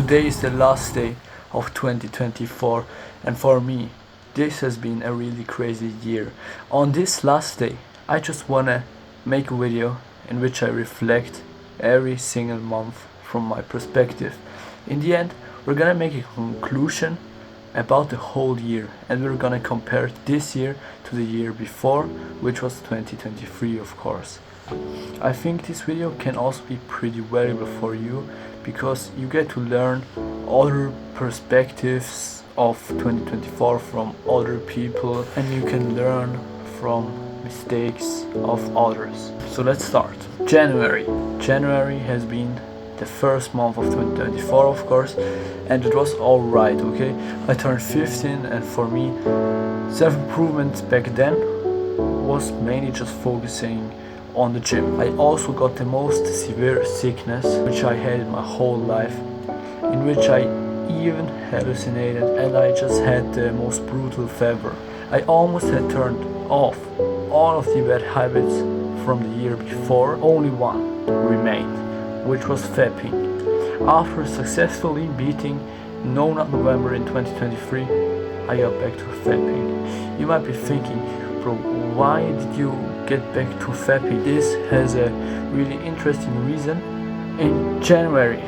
Today is the last day of 2024, and for me, this has been a really crazy year. On this last day, I just wanna make a video in which I reflect every single month from my perspective. In the end, we're gonna make a conclusion about the whole year, and we're gonna compare this year to the year before, which was 2023, of course. I think this video can also be pretty valuable for you because you get to learn other perspectives of 2024 from other people, and you can learn from mistakes of others. So let's start. January. January has been the first month of 2024, of course, and it was alright, okay? I turned 15, and for me, self-improvement back then was mainly just focusing on the gym. I also got the most severe sickness which I had in my whole life, in which I even hallucinated, and I just had the most brutal fever. I almost had turned off all of the bad habits from the year before. Only one remained, which was vaping. After successfully beating No Nut November in 2023, I got back to vaping. You might be thinking, bro, why did you get back to vaping? This has a really interesting reason. In January,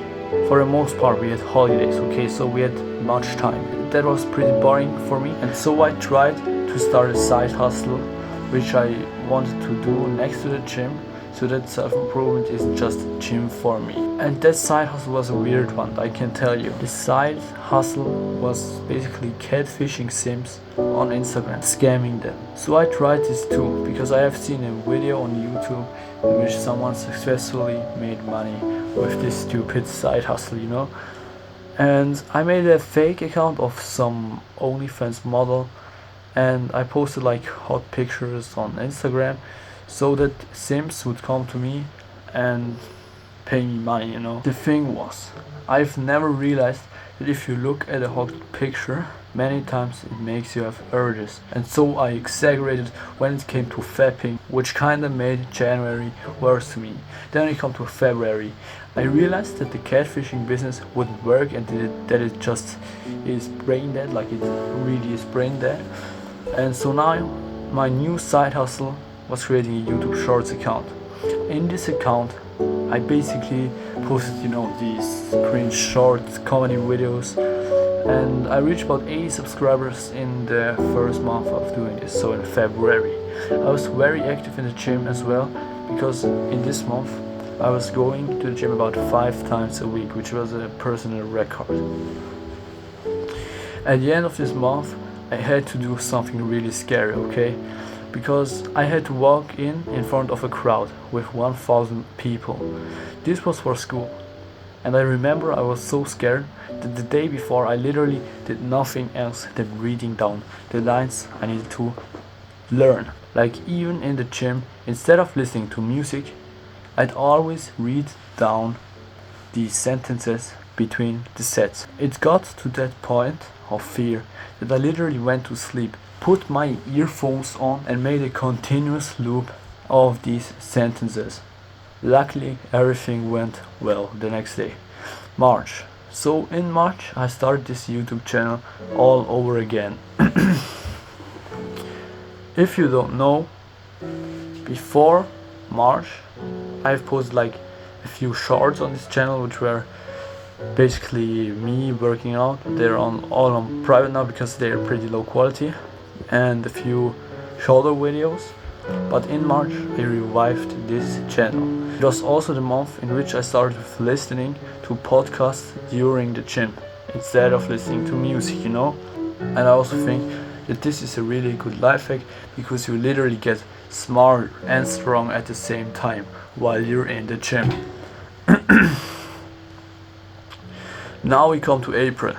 for the most part, we had holidays, okay, so we had much time. That was pretty boring for me, and so I tried to start a side hustle, which I wanted to do next to the gym, so that self-improvement isn't just a gym for me. And that side hustle was a weird one, I can tell you. The side hustle was basically catfishing Sims on Instagram, scamming them. So I tried this too, because I have seen a video on YouTube in which someone successfully made money with this stupid side hustle, you know. And I made a fake account of some OnlyFans model, and I posted like hot pictures on Instagram so that Sims would come to me and pay me money, you know. The thing was, I've never realized that if you look at a hot picture, many times it makes you have urges. And so I exaggerated when it came to vaping, which kinda made January worse to me. Then it came to February. I realized that the catfishing business wouldn't work, and that it just is brain dead, like it really is brain dead. And so now my new side hustle was creating a YouTube Shorts account. In this account, I basically posted, you know, these cringe short comedy videos, and I reached about 80 subscribers in the first month of doing this, so in February. I was very active in the gym as well, because in this month I was going to the gym about 5 times a week, which was a personal record. At the end of this month, I had to do something really scary, okay? Because I had to walk in front of a crowd with 1,000 people. This was for school, and I remember I was so scared that the day before I literally did nothing else than reading down the lines I needed to learn. Like even in the gym, instead of listening to music, I'd always read down these sentences between the sets. It got to that point of fear that I literally went to sleep, put my earphones on, and made a continuous loop of these sentences. Luckily, everything went well the next day. March. So in March, I started this YouTube channel all over again. If you don't know, before March, I've posted like a few shorts on this channel, which were basically me working out. They're all on private now because they're pretty low quality, and a few shorter videos. But in March I revived this channel. It was also the month in which I started with listening to podcasts during the gym instead of listening to music, you know. And I also think that this is a really good life hack, because you literally get smart and strong at the same time while you're in the gym. Now we come to April.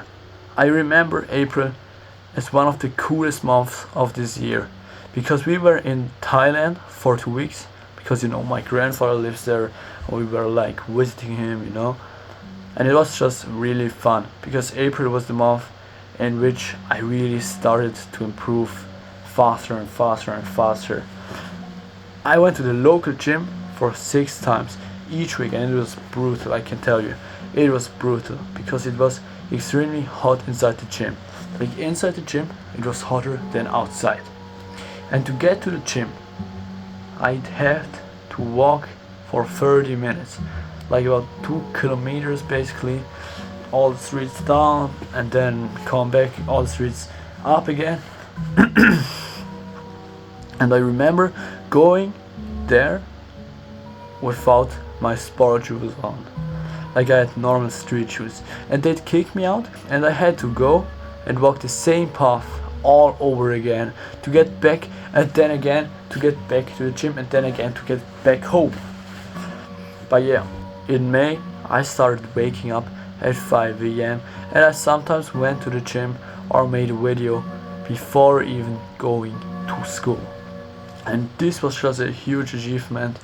I remember April as one of the coolest months of this year, because we were in Thailand for 2 weeks, because, you know, my grandfather lives there, and we were like visiting him, you know. And it was just really fun, because April was the month in which I really started to improve faster and faster and faster. I went to the local gym for 6 times each week, and it was brutal, I can tell you. it was brutal because it was extremely hot inside the gym. Like inside the gym, it was hotter than outside. And to get to the gym, I'd had to walk for 30 minutes, like about 2 kilometers basically, all the streets down and then come back all the streets up again. And I remember going there without my sport shoes on. Like I had normal street shoes, and they'd kick me out, and I had to go and walk the same path all over again to get back, and then again to get back to the gym, and then again to get back home. But yeah, in May I started waking up at 5 a.m. and I sometimes went to the gym or made a video before even going to school. And this was just a huge achievement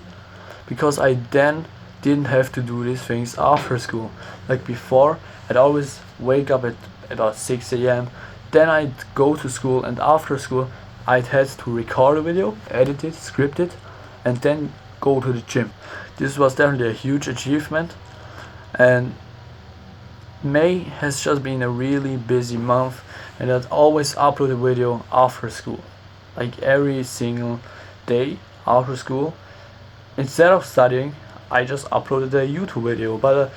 because I then didn't have to do these things after school. Like before, I'd always wake up at about 6 a.m. Then I'd go to school, and after school I'd had to record a video, edit it, script it, and then go to the gym. This was definitely a huge achievement, and May has just been a really busy month, and I'd always upload a video after school, like every single day after school. Instead of studying, I just uploaded a YouTube video, but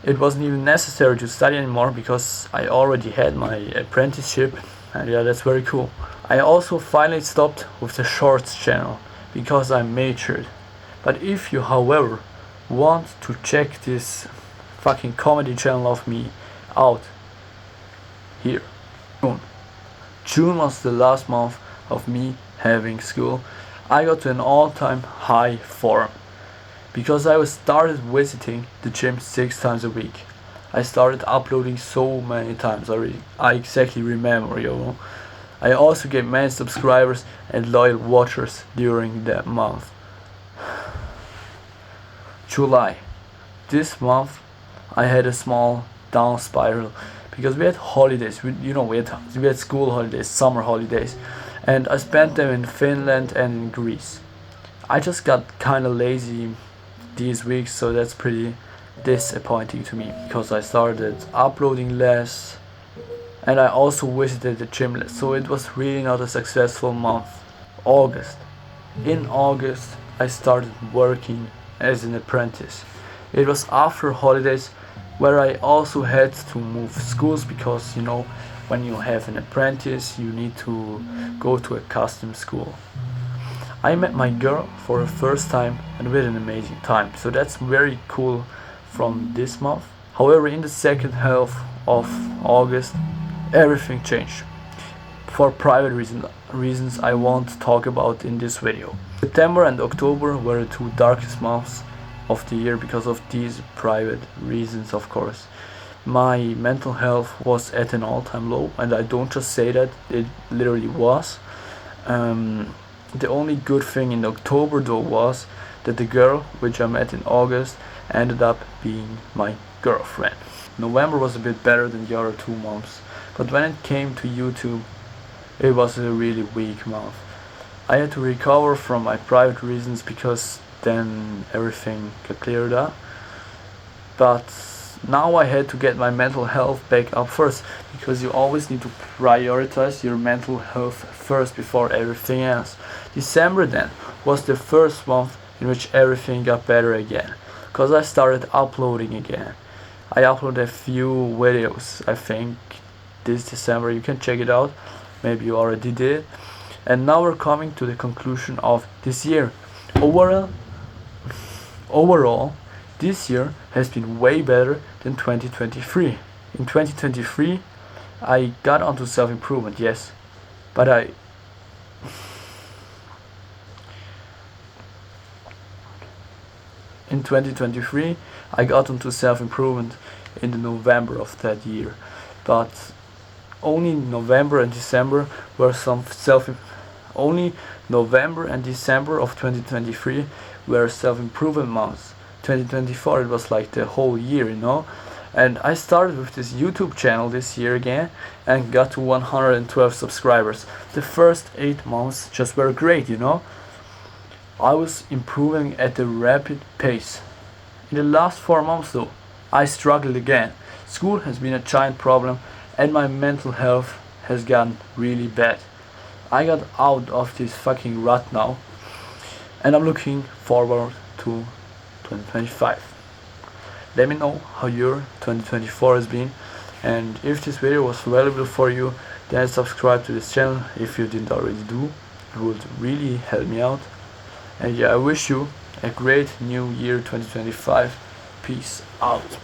it wasn't even necessary to study anymore because I already had my apprenticeship, and yeah, that's very cool. I also finally stopped with the shorts channel because I matured. But if you, however, want to check this fucking comedy channel of me out, here. June was the last month of me having school. I got to an all-time high form because I started visiting the gym 6 times a week. I started uploading so many times already. I exactly remember, yo. I also gained many subscribers and loyal watchers during that month. July. This month I had a small down spiral because we had holidays. We had school holidays, summer holidays, and I spent them in Finland and in Greece. I just got kinda lazy these weeks, so that's pretty disappointing to me because I started uploading less and I also visited the gym less, so it was really not a successful month. August. In August I started working as an apprentice. It was after holidays where I also had to move schools because when you have an apprentice you need to go to a custom school. I met my girl for the first time and we had an amazing time, so that's very cool from this month. However, in the second half of August everything changed for private reasons I won't talk about in this video. September and October were the 2 darkest months of the year because of these private reasons, of course. My mental health was at an all-time low, and I don't just say that, it literally was. The only good thing in October though was that the girl which I met in August ended up being my girlfriend. November was a bit better than the other 2 months, but when it came to YouTube it was a really weak month. I had to recover from my private reasons because then everything got cleared up, but now I had to get my mental health back up first because you always need to prioritize your mental health first before everything else. December then was the first month in which everything got better again because I started uploading again. I uploaded a few videos, I think this December, you can check it out, maybe you already did. And now we're coming to the conclusion of this year. Overall, this year has been way better than 2023. In 2023, I got onto self-improvement, yes, but in 2023, I got onto self-improvement in the November of that year, but only November and December were only November and December of 2023 were self-improvement months. 2024 it was like the whole year, and I started with this YouTube channel this year again and got to 112 subscribers. The first 8 months just were great, I was improving at a rapid pace. In the last 4 months though, I struggled again. School has been a giant problem and my mental health has gotten really bad. I got out of this fucking rut now and I'm looking forward to 2025. Let me know how your 2024 has been, and if this video was valuable for you, then subscribe to this channel if you didn't already do. It would really help me out. And yeah, I wish you a great new year 2025. Peace out.